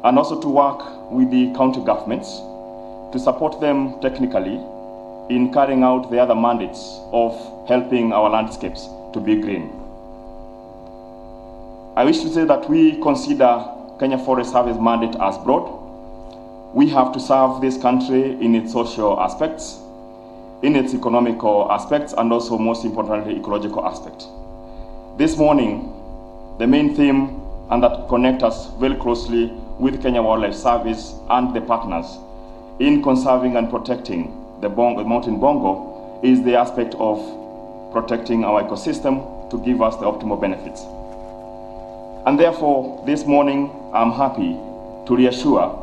and also to work with the county governments to support them technically in carrying out the other mandates of helping our landscapes to be green. I wish to say that we consider Kenya Forest Service mandate as broad. We have to serve this country in its social aspects, in its economical aspects, and also most importantly, ecological aspect. This morning, the main theme, and that connect us very closely with Kenya Wildlife Service and the partners in conserving and protecting the Mountain Bongo, is the aspect of protecting our ecosystem to give us the optimal benefits. And therefore, this morning, I'm happy to reassure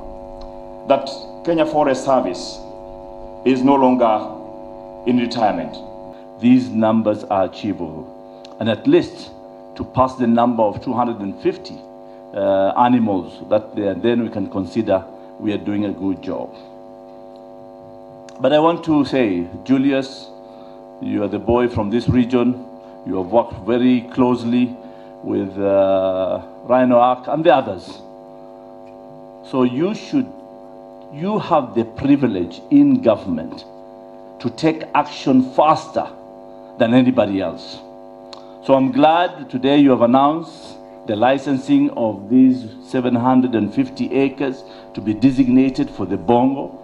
that Kenya Forest Service is no longer in retirement. These numbers are achievable, and at least to pass the number of 250 animals, then we can consider we are doing a good job. But I want to say, Julius, you are the boy from this region. You have worked very closely with Rhino Arc and the others. So you have the privilege in government to take action faster than anybody else. So I'm glad today you have announced the licensing of these 750 acres to be designated for the Bongo.